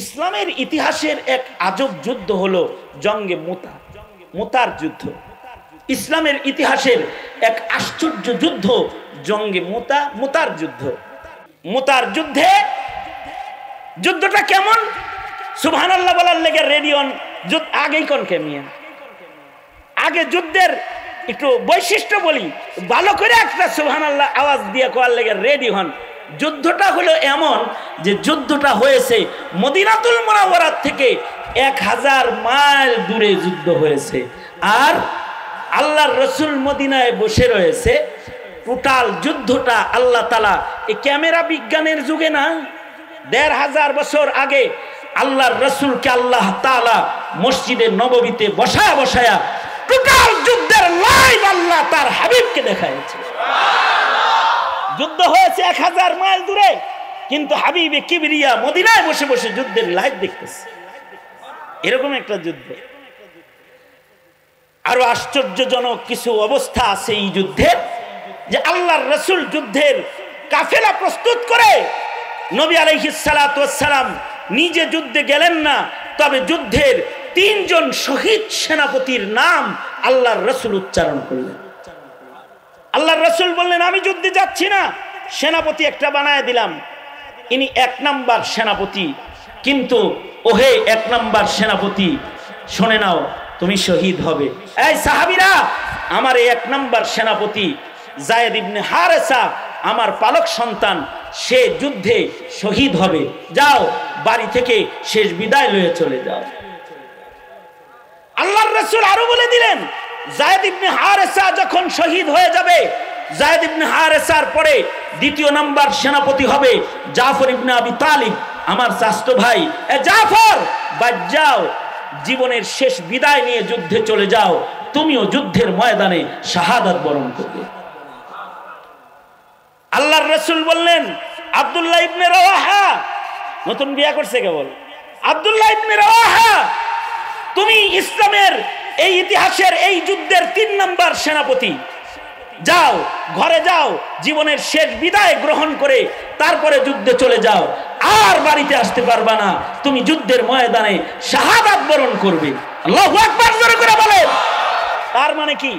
ইসলামের ইতিহাসের এক আজব যুদ্ধ হলো জঙ্গে মুতার যুদ্ধ। ইসলামের ইতিহাসের এক আশ্চর্য যুদ্ধ জঙ্গে মুতার যুদ্ধ। মুতার যুদ্ধে যুদ্ধটা কেমন? সুবহানাল্লাহ বলার লেগে রেডিয়ন আগেই কোন কেমিয়া আগে যুদ্ধের একটু বৈশিষ্ট্য বলি, ভালো করে একটা সুবহানাল্লাহ আওয়াজ দিয়ে কোয়ার লেগে রেডি হন। যুদ্ধটা হলো এমন যে যুদ্ধটা হয়েছে মদিনাতুল মুনাওয়ারা থেকে 1000 মাইল দূরে যুদ্ধ হয়েছে, আর আল্লাহর রসুল মদিনায় বসে রয়েছে। টোটাল যুদ্ধটা আল্লাহ তাআলা এই ক্যামেরা বিজ্ঞানের যুগে না, 1500 বছর আগে আল্লাহর রসুলকে আল্লাহ তাআলা মসজিদে নববীতে বসায়া টোটাল যুদ্ধের লাইভ আল্লাহ তার হাবিবকে দেখাইছে। যুদ্ধ হয়েছে 1000 মাইল দূরে, কিন্তু হাবিবে কিবরিয়া মদিনায় বসে বসে যুদ্ধের লাইভ দেখতেছে। এরকম একটা যুদ্ধ। আরো আশ্চর্যজনক কিছু অবস্থা আছে এই যুদ্ধের, যে আল্লাহর রাসূল যুদ্ধের কাফেলা প্রস্তুত করে নবী আলাইহিস সালাতু ওয়াস সালাম নিজে যুদ্ধে গেলেন না, তবে যুদ্ধের 3 জন শহীদ সেনাপতির নাম আল্লাহর রাসূল উচ্চারণ করলেন। আল্লাহর রাসূল বললেন, আমি যুদ্ধে যাচ্ছি না, সেনাপতি একটা বানায় দিলাম, ইনি 1 নাম্বার সেনাপতি। কিন্তু ওহে 1 নাম্বার সেনাপতি, শুনে নাও, তুমি শহীদ হবে। এই সাহাবীরা, আমার এই 1 নাম্বার সেনাপতি যায়েদ ইবনে হারেসা আমার পালক সন্তান, সে যুদ্ধে শহীদ হবে, যাও বাড়ি থেকে শেষ বিদায় লয়ে চলে যাও। আল্লাহর রাসূল আরো বলে দিলেন, যায়েদ ইবনে হারেসা যখন শহীদ হয়ে যাবে, যায়েদ ইবনে হারেসার পরে 2 নাম্বার সেনাপতি হবে জাফর ইবনে আবি তালিব, আমার চাচতো ভাই। জাফর, বাদ যাও, জীবনের শেষ বিদায় নিয়ে যুদ্ধে চলে যাও, তুমিও যুদ্ধের ময়দানে শাহাদাত বরণ করবে। আল্লাহর রাসূল বললেন, আব্দুল্লাহ ইবনে রাওয়াহা, নতুন বিয়া করছে কেবল, আব্দুল্লাহ ইবনে রাওয়াহা, তুমি ইসলামের এই ইতিহাসের এই যুদ্ধের 3 নাম্বার সেনাপতি, যাও ঘরে যাও, জীবনের শেষ বিদায় গ্রহণ করে তারপরে যুদ্ধে চলে যাও, আর বাড়িতে আসতে পারবা না, তুমি যুদ্ধের ময়দানে শাহাদাত বরণ করবে। আল্লাহু আকবার, জোরে করে বলেন। তার মানে কি,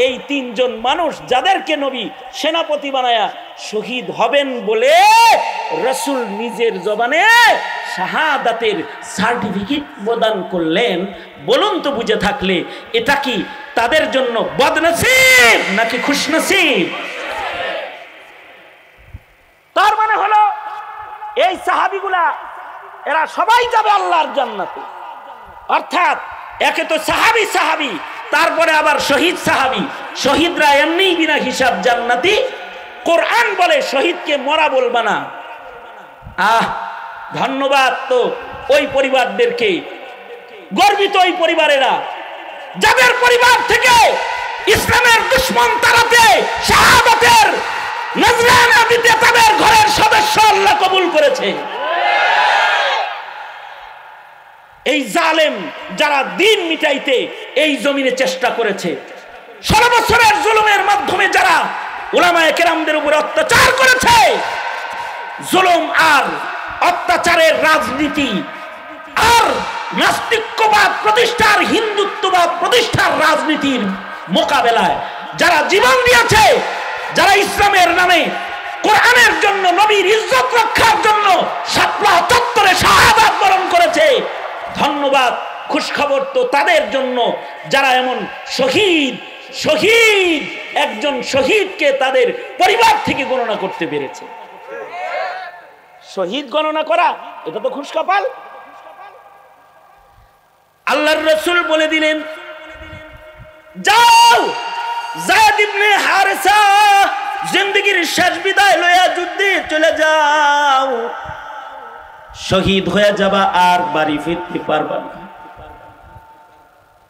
এই 3 জন মানুষ যাদেরকে নবী সেনাপতি বানায়া শহীদ হবেন বলে রাসূল নিজের জবানে শাহাদাতের সার্টিফিকেট প্রদান করলেন। বলুন তো বুঝে থাকলে, এটা কি তাদের জন্য বদনসিব নাকি খুশনসিব? তার মানে হলো এই সাহাবীগুলা এরা সবাই যাবে আল্লাহর জান্নাতে। অর্থাৎ একে তো সাহাবী, তারপরে আবার শহীদ সাহাবী। শহীদরা এমনি বিনা হিসাব জান্নাতি। কোরআন বলে শহীদকে মরা বলবা না। ধন্যবাদ তো ওই পরিবারদেরকে, গর্বিত ওই পরিবারেরা যাদের পরিবার থেকে ইসলামের দুশমন তাড়াতে শাহাদাতের নজরানা দিতে তাদের ঘরের সদস্য আল্লাহ কবুল করেছে। এই জালেম যারা দিন মিটাইতে এই জমিনে চেষ্টা করেছে, 16 বছরের জুলুমের মাধ্যমে যারা উলামায়ে কেরামদের উপর অত্যাচার করেছে, জুলুম আর অত্যাচারের রাজনীতি আর নাস্তিক্যবাদ প্রতিষ্ঠার, হিন্দুত্ববাদ প্রতিষ্ঠার রাজনীতির মোকাবেলায় যারা জীবন দিয়েছে, যারা ইসলামের নামে কোরআনের জন্য, নবীর ইজ্জত রক্ষার জন্য শাপলা চত্বরে শাহাদাত বরণ করেছে, ধন্যবাদ, খুশখবর তো তাদের জন্য যারা এমন শহীদ একজন শহীদকে তাদের পরিবার থেকে গণনা করতে পেরেছে। শহীদ গণনা করা, এটা তো খুশকপাল। আল্লাহর রাসূল বলে দিলেন, যাও যায়েদ ইবনে হারেসা জিন্দেগীর শেষ বিদায় লইয়া যুদ্ধে চলে যাও, শহীদ হয়ে যাবা, আর বাড়ি ফিরতে পারবা না।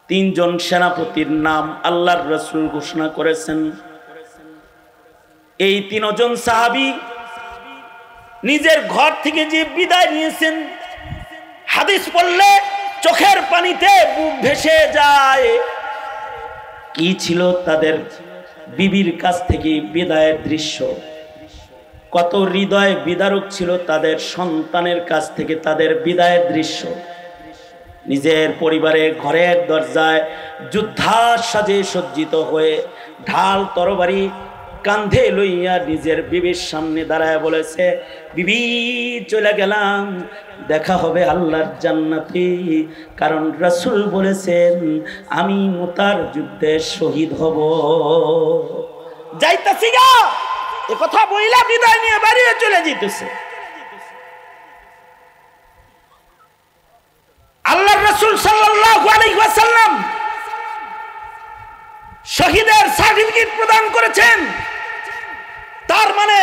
3 জন সেনাপতির নাম আল্লাহর রাসূল ঘোষণা করেছেন। এই 3 জন সাহাবী নিজের ঘর থেকে যে বিদায় নিয়েছেন, হাদিস পড়লে চোখের পানিতে বুক ভেসে যায়। কি ছিল তাদের বিবির কাছ থেকে বিদায়ের দৃশ্য, কত হৃদয় বিদারক ছিল তাদের সন্তানের কাছ থেকে তাদের বিদায়ের দৃশ্য। নিজের পরিবারে ঘরের দরজায় যুদ্ধার সাজে সজ্জিত হয়ে ঢাল তরবারি কান্ধে লইয়া নিজের বিবির সামনে দাঁড়ায় বলেছে, বিবি চলে গেলাম, দেখা হবে আল্লাহর জান্নাতে, কারণ রাসূল বলেছেন আমি মুতার যুদ্ধে শহীদ হব। যাইতাছি গা, এ কথা বইলা বিদায় নিয়ে বাড়িয়ে চলে যেতেছে। আল্লাহর রাসূল সাল্লাল্লাহু আলাইহি ওয়াসাল্লাম শহীদের সার্টিফিকেট প্রদান করেছেন। তার মানে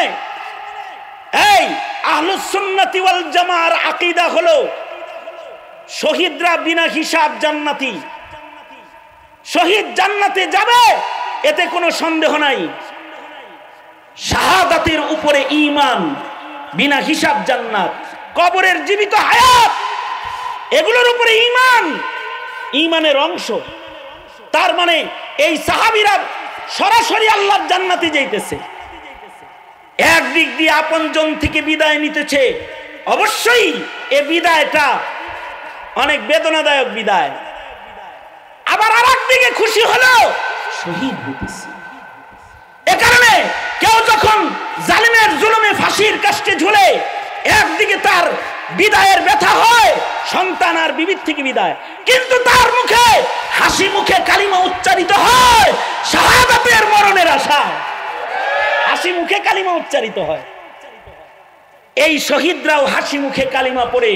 এই আহলুস সুন্নাতি ওয়াল জামাআর আকীদা হলো শহীদরা বিনা হিসাব জান্নাতি। শহীদ জান্নাতে যাবে, এতে কোনো সন্দেহ নাই। শাহাদাতের উপরে ঈমান, বিনা হিসাব জান্নাত। কবরের জীবিত হায়াত, এগুলোর উপরে ঈমান, ঈমানের অংশ। তার মানে এই সাহাবীরা সরাসরি আল্লাহর জান্নাতে যাইতেছে। একদিক দিয়ে আপনজন থেকে বিদায় নিতেছে, অবশ্যই এই বিদায়টা অনেক বেদনাদায়ক বিদায়। আবার আরেকদিকে খুশি হলো শহীদ হইতেছে। এ কারণে কেউ যখন জালিমের জুলুমে ফাঁসির কাষ্টে ঝুলে, একদিকে তার বিদায়ের ব্যথা হয়, সন্তান আর বিবির থেকে বিদায়, কিন্তু তার মুখে হাসি মুখে কালিমা উচ্চারিত হয় শাহাদাতের মরণের আশায়। হাসি মুখে কালিমা উচ্চারিত হয়। এই শহীদরাও হাসি মুখে কালিমা পড়ে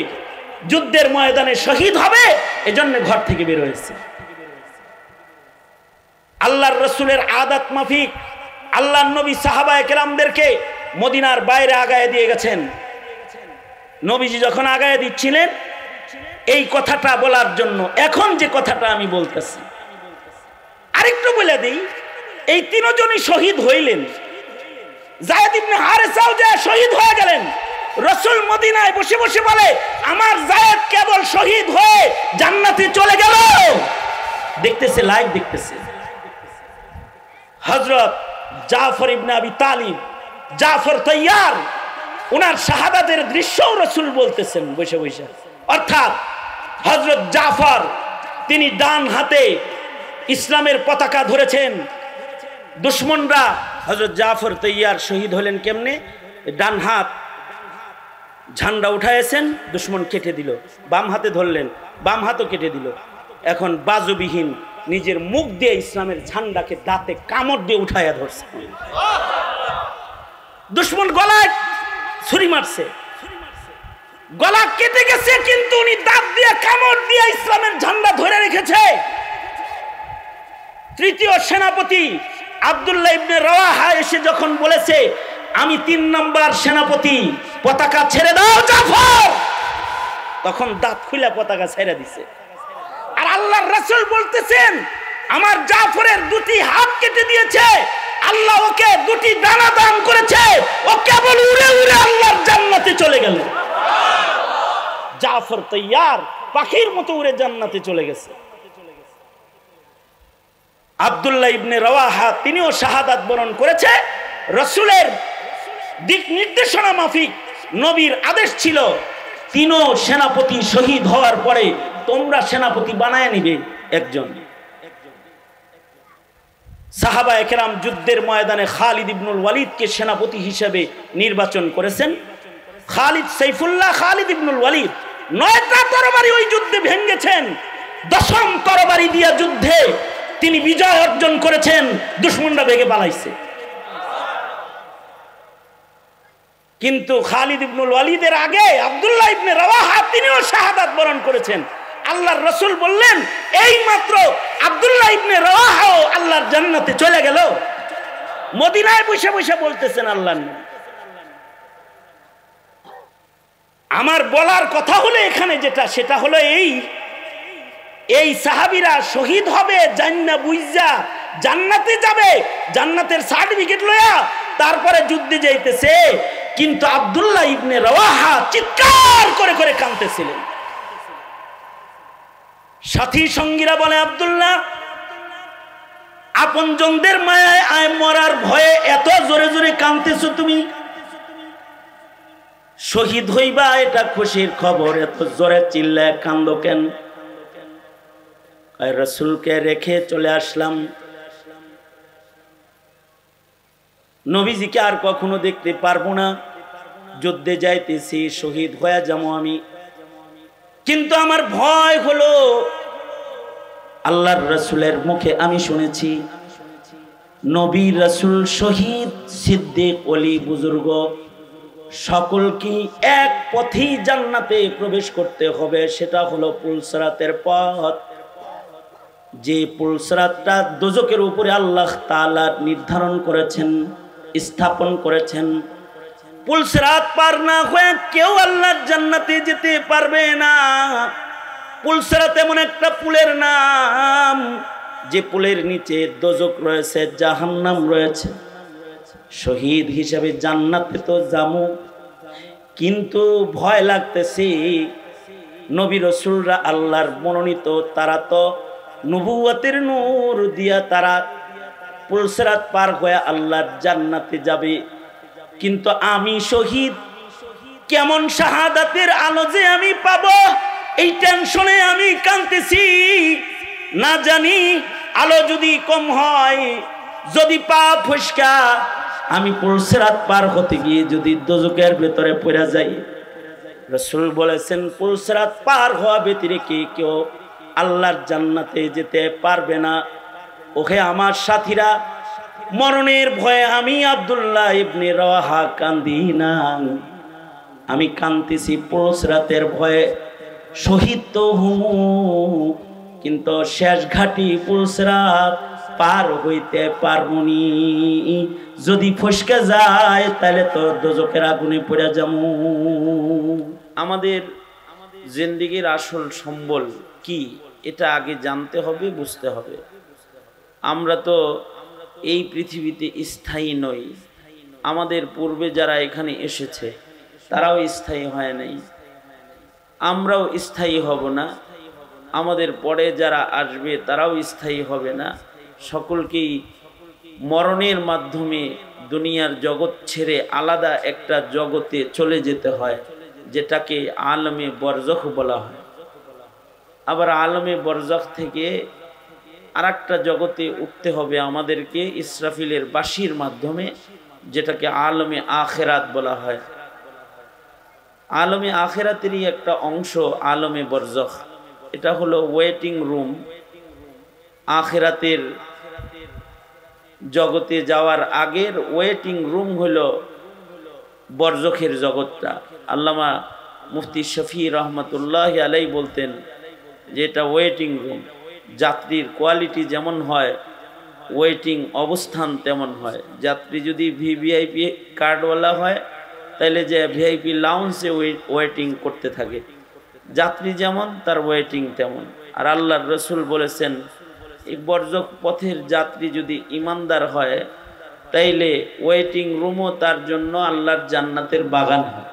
যুদ্ধের ময়দানে শহীদ হবে, এজন্য ঘর থেকে বের হয়েছে। আল্লাহর রাসূলের আদত মাফিক আল্লাহর নবী সাহাবায়ে কেরামদেরকে মদিনার বাইরে আগায় দিয়ে গেছেন। নবীজি যখন আগায় দিচ্ছিলেন এই কথাটা বলার জন্য, এখন যে কথাটা আমি বলতেছি আরেকটু বলে দিই। এই তিনজনই শহীদ হইলেন। যায়েদ ইবনে হারেসাও যে শহীদ হয়ে গেলেন। রাসূল মদিনায় বসে বসে বলে, আমার যায়েদ কেবল শহীদ হয়ে জান্নাতে চলে গেল। দেখতেছে, লাইভ দেখতেছে। হযরত জাফর ইবনে আবি তালিব, জাফর তৈয়ার, ওনার শাহাদাতের দৃশ্যও রাসূল বলতেছেন বসে বসে। অর্থাৎ হযরত জাফর তিনি ডান হাতে ইসলামের পতাকা ধরেছেন। দুশমনরা হযরত জাফর তৈয়ার শহীদ হলেন কেমনে? ডান হাত ঝান্ডা উঠাইছেন, দুশমন কেটে দিল। বাম হাতে ধরলেন, বাম হাতও কেটে দিল। এখন বাজুবিহীন নিজের মুখ দিয়ে ইসলামের ঝান্ডাকে দাঁতে কামড় দিয়ে উঠাইয়া ধরছে। দুশমন গলায় ছুরি মারছে, গলা কেটে গেছে, কিন্তু উনি দাঁত দিয়ে কামড় দিয়ে ইসলামের ঝান্ডা ধরে রেখেছে। তৃতীয় সেনাপতি আব্দুল্লাহ ইবনে রাওয়াহা এসে যখন বলেছে, আমি ৩ নম্বর সেনাপতি, পতাকা ছেড়ে দাও জাফর, তখন দাঁত খুলে পতাকা ছেড়ে দিছে। আর আল্লাহর রাসূল বলতেছেন, আমার জাফরের 2টি হাত কেটে দিয়েছে, আল্লাহ ওকে 2টি ডানা দান করেছে, ও কেবল উড়ে উড়ে আল্লাহর জান্নাতে চলে গেল। জাফর তৈয়ার পাখির মতো উড়ে জান্নাতে চলে গেছে। আব্দুল্লাহ ইবনে রাওয়াহা তিনিও শাহাদাত বরণ করেছে। রাসূলের দিক নির্দেশনা মাফিক নবীর আদেশ ছিল, 3 সেনাপতি শহীদ হওয়ার পরে তোমরা সেনাপতি বানায় নিবে একজন। সাহাবায়ে কেরাম যুদ্ধের ময়দানে খালিদ ইবনুল ওয়ালিদকে সেনাপতি হিসেবে নির্বাচন করেছেন। খালিদ সাইফুল্লাহ খালিদ ইবনুল ওয়ালিদ 9টা তরবারি ওই যুদ্ধে ভেঙেছেন। 10ম তরবারি দিয়া যুদ্ধে তিনি বিজয় অর্জন করেছেন। দুশমনরা ভেগে পালাইছে। কিন্তু খালিদ ইবনুল ওয়ালিদের আগে আব্দুল্লাহ ইবনে রাওয়াহা তিনিও শাহাদাত বরণ করেছেন। আল্লাহর রাসূল বললেন, এই মাত্র আব্দুল্লাহ ইবনে রাওয়াহাও আল্লাহর জান্নাতে চলে গেল। মদিনায় বসে বসে বলতেছেন আল্লাহর নবী। আমার বলার কথা হলো এখানে যেটা, সেটা হলো এই সাহাবীরা শহীদ হবে জান্না বুইজা জান্নাতে যাবে, জান্নাতের সার্টিফিকেট লয়া তারপরে যুদ্ধে যাইতেছে। কিন্তু আব্দুল্লাহ ইবনে রাওয়াহা চিৎকার করে করে কাঁদতেছিলেন। সাথী সঙ্গীরা বলে, আব্দুল্লাহ, আপনজনদের মায়ায় মরার ভয়ে এত জোরে জোরে কাঁদতেছো তুমি, শহীদ হইবা এটা খুশির খবর, এত জোরে চিল্লায় কান্দো কেন? রাসূলকে রেখে চলে আসলাম, নবীজিকে আর কখনো দেখতে পারবো না, যুদ্ধে যাইতেছি, শহীদ হয়ে যাবো আমি। কিন্তু আমার ভয় হলো, আল্লাহর রাসূলের মুখে আমি শুনেছি নবী, রাসূল, শহীদ, সিদ্দিক, ওলি, বুজুর্গ সকলকে এক পথেই জান্নাতে প্রবেশ করতে হবে, সেটা হলো পুলসিরাতের পথ। যে পুলসিরাতটা দোজখের উপরে আল্লাহ তাআলা নির্ধারণ করেছেন, স্থাপন করেছেন, পুলসিরাত পার না হয়ে কেউ আল্লাহর জান্নাতে যেতে পারবে না। পুলসিরাত এমন একটা পুলের নাম, যে পুলের নিচে দোজখ রয়েছে, জাহান্নাম রয়েছে। শহীদ হিসাবে জান্নাতে তো যাবো, কিন্তু ভয় লাগতেছে। নবী রাসূলরা আল্লাহর মনোনীত, তারা তো নবুয়তের নূর দিয়া তারা পুলসিরাত পার হয়ে আল্লাহর জান্নাতে যাবে, কিন্তু আমি শহীদ, কেমন শাহাদাতের আলো যে আমি পাবো, এই টেনশনে আমি কাঁদতেছি। না জানি আলো যদি কম হয়, যদি পা ফসকা আমি পুলসিরাত পার হতে গিয়ে যদি দোজখের ভেতরে পড়ে যাই। রাসূল বলেছেন পুলসিরাত পার হওয়া ব্যতিরেকে কেউ আল্লাহর জান্নাতে যেতে পারবে না। ওহে আমার সাথীরা, মরণের ভয়ে আমি আব্দুল্লাহ ইবনে রাওয়াহা কান্দি না, আমি কাঁদতেছি পুলসিরাতের ভয়ে। শহীদ তো হুমু, কিন্তু শেষ ঘাটি পুলসিরাত পার হইতে পারবনি। যদি ফসকে যায় তাহলে তো দোজখের আগুনে পড়ে যাবো। আমাদের জিন্দেগির আসল সম্বল কি, এটা আগে জানতে হবে, বুঝতে হবে। আমরা তো এই পৃথিবীতে স্থায়ী নই। আমাদের পূর্বে যারা এখানে এসেছে তারাও স্থায়ী হয় নাই, আমরাও স্থায়ী হব না। আমাদের পরে যারা আসবে তারাও স্থায়ী হবে না। সকলকেই মরণের মাধ্যমে দুনিয়ার জগৎ ছেড়ে আলাদা একটা জগতে চলে যেতে হয়, যেটাকে আলমে বরজখ বলা হয়। আবার আলমে বরজখ থেকে আরেকটা জগতে উঠতে হবে আমাদেরকে ইসরাফিলের বাঁশির মাধ্যমে, যেটাকে আলমে আখেরাত বলা হয়। আলমে আখেরাতেরই একটা অংশ আলমে বরজখ। এটা হলো ওয়েটিং রুম। আখেরাতের জগতে যাওয়ার আগের ওয়েটিং রুম হলো বরজখের জগৎটা। আল্লামা মুফতি শফি রহমতুল্লাহ আলাই বলতেন যে এটা ওয়েটিং রুম। যাত্রীর কোয়ালিটি যেমন হয়, ওয়েটিং অবস্থান তেমন হয়। যাত্রী যদি ভিভিআইপি কার্ডওয়ালা হয় তাহলে যে ভিআইপি লাউঞ্জে ওয়েটিং করতে থাকে, যাত্রী যেমন তার ওয়েটিং তেমন। আর আল্লাহর রাসূল বলেছেন এই বরজখ পথের যাত্রী যদি ইমানদার হয় তাইলে ওয়েটিং রুমও তার জন্য আল্লাহর জান্নাতের বাগান হয়।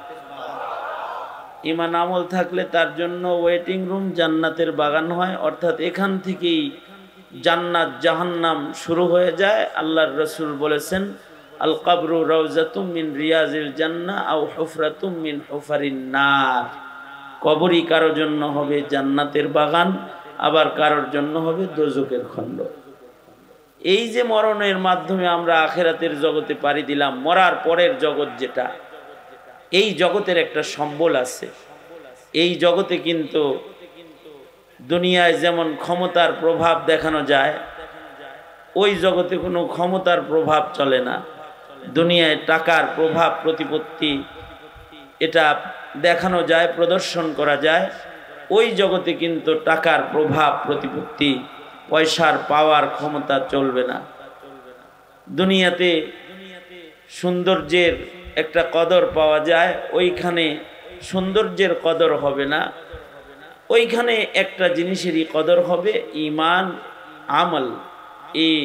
ইমান আমল থাকলে তার জন্য ওয়েটিং রুম জান্নাতের বাগান হয়। অর্থাৎ এখান থেকেই জান্নাত জাহান্নাম শুরু হয়ে যায়। আল্লাহর রাসূল বলেছেন আল কবরু রাউজাতুম মিন রিয়াজিল জান্নাহ আও হুফরাতুম মিন হুফারিন নার। কবরই কারোর জন্য হবে জান্নাতের বাগান, আবার কারোর জন্য হবে দোজখের খণ্ড। এই যে মরণের মাধ্যমে আমরা আখেরাতের জগতে পাড়ি দিলাম, মরার পরের জগৎ যেটা, এই জগতের একটা সম্বল আছে। এই জগতে কিন্তু দুনিয়ায় যেমন ক্ষমতার প্রভাব দেখানো যায়, ওই জগতে কোনো ক্ষমতার প্রভাব চলে না। দুনিয়ায় টাকার প্রভাব প্রতিপত্তি এটা দেখানো যায়, প্রদর্শন করা যায়। ওই জগতে কিন্তু টাকার প্রভাব প্রতিপত্তি, পয়সার পাওয়ার ক্ষমতা চলবে না। দুনিয়াতে সৌন্দর্যের একটা কদর পাওয়া যায়, ওইখানে সৌন্দর্যের কদর হবে না। ওইখানে একটা জিনিসেরই কদর হবে, ঈমান আমল। এই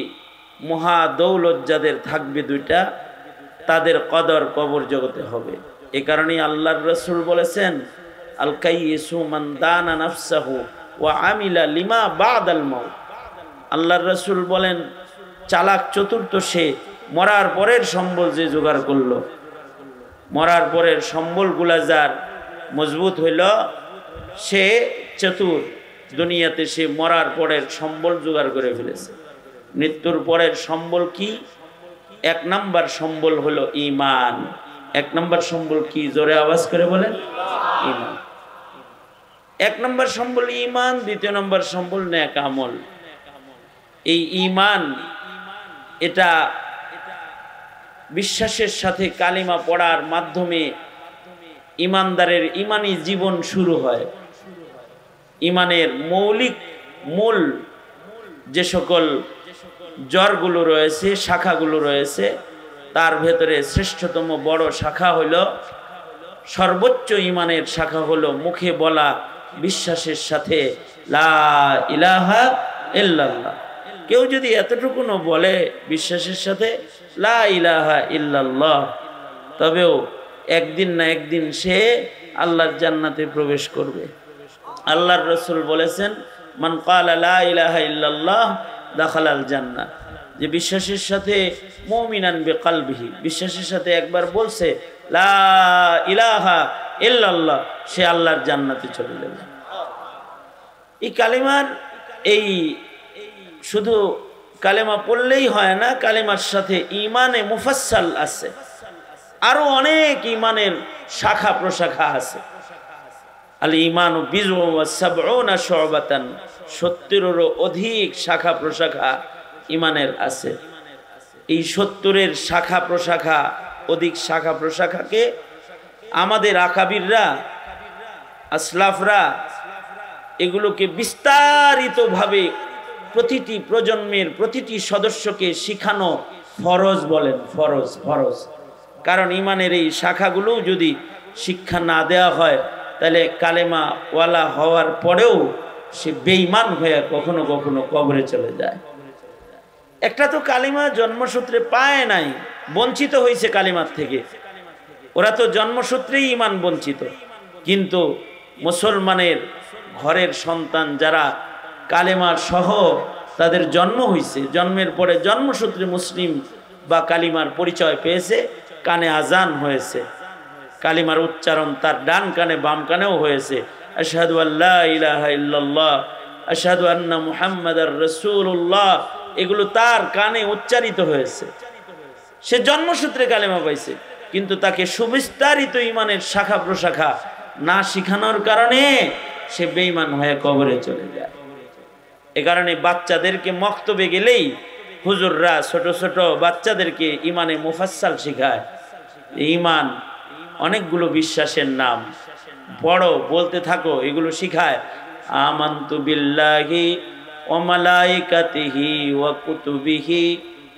মহা দৌলত যাদের থাকবে দুইটা, তাদের কদর কবর জগতে হবে। এ কারণেই আল্লাহর রাসূল বলেছেন আল কাইয়িসু মান দানা নাফসাহু ওয়া আমিলা লিমা বাদাল মাউত। আল্লাহর রাসূল বলেন চালাক চতুর্থ সে, মরার পরের সম্বল যে জোগাড় করলো। মরার পরের সম্বলগুলা যার মজবুত হইল সে চতুর, দুনিয়াতে সে মরার পরের সম্বল জোগাড় করে ফেলেছে। মৃত্যুর পরের সম্বল কি? 1 নাম্বার সম্বল হলো ঈমান। 1 নাম্বার সম্বল কি? জোরে আওয়াজ করে বলেন, ঈমান। 1 নাম্বার সম্বল ঈমান, 2 নাম্বার সম্বল নেক আমল। এই ঈমান এটা বিশ্বাসের সাথে কালিমা পড়ার মাধ্যমে ঈমানদারের ঈমানি জীবন শুরু হয়। ঈমানের মৌলিক মূল যে সকল জড়গুলো রয়েছে, শাখাগুলো রয়েছে, তার ভেতরে শ্রেষ্ঠতম বড় শাখা হইল, সর্বোচ্চ ঈমানের শাখা হলো মুখে বলা বিশ্বাসের সাথে লা ইলাহা ইল্লাল্লাহ। কেউ যদি এতটুকুনো বলে বিশ্বাসের সাথে লা ইলাহা ইল্লাল্লাহ, তবেও একদিন না একদিন সে আল্লাহর জান্নাতে প্রবেশ করবে। আল্লাহর রাসূল বলেছেন, মান ক্বালা লা ইলাহা ইল্লাল্লাহ দাখালাল জান্নাহ। যে বিশ্বাসের সাথে মুমিনান বিকলবিহি, বিশ্বাসের সাথে একবার বলছে লা ইলাহা ইল্লাল্লাহ, সে আল্লাহর জান্নাতে চলে যাবে। এই কালিমার এই শুধু কালেমা পড়লেই হয় না, কালেমার সাথে ঈমানে মুফাসসাল আছে, আরো অনেক ঈমানের শাখা প্রশাখা আছে। আল ঈমানু বিজউন ওয়া সাবউনা শুবাতান, 70-এরও অধিক শাখা প্রশাখা ঈমানের আছে। এই 70-এর শাখা প্রশাখা, অধিক শাখা প্রশাখাকে আমাদের আকাবিররা, আসলাফরা এগুলোকে বিস্তারিতভাবে প্রতিটি প্রজন্মের প্রতিটি সদস্যকে শিখানো ফরজ বলেন, ফরজ ফরজ। কারণ ঈমানের এই শাখাগুলো যদি শিক্ষা না দেওয়া হয় তাহলে কালেমা ওয়ালা হওয়ার পরেও সে বেঈমান হয়ে কখনো কখনো কবরে চলে যায়। একটা তো কালিমা জন্মসূত্রে পায় নাই, বঞ্চিত হয়েছে কালিমার থেকে। ওরা তো জন্মসূত্রেই ঈমান বঞ্চিত। কিন্তু মুসলমানের ঘরের সন্তান যারা কালেমার সহ তাদের জন্ম হয়েছে, জন্মের পরে জন্মসূত্রে মুসলিম বা কালিমার পরিচয় পেয়েছে, কানে আজান হয়েছে, কালিমার উচ্চারণ তার ডান কানে বাম কানেও হয়েছে, আশহাদু আল্লা ইলাহা ইল্লাল্লাহ, আশহাদু আন্না মুহাম্মাদার রাসূলুল্লাহ, এগুলো তার কানে উচ্চারিত হয়েছে। সে জন্মসূত্রে কালেমা পাইছে, কিন্তু তাকে সুবিস্তারিত ঈমানের শাখা প্রশাখা না শিখানোর কারণে সে বেঈমান হয়ে কবরে চলে যায়। এ কারণে বাচ্চাদেরকে মক্তবে গেলেই হুজুররা ছোট ছোট বাচ্চাদেরকে ঈমানে মুফাসসাল শিখায়। ঈমান অনেকগুলো বিশ্বাসের নাম, পড়ো, বলতে থাকো, এগুলো শিখায়। আমানতু বিল্লাহি ওয়া মালাইকাতিহি ওয়া কুতুবিহি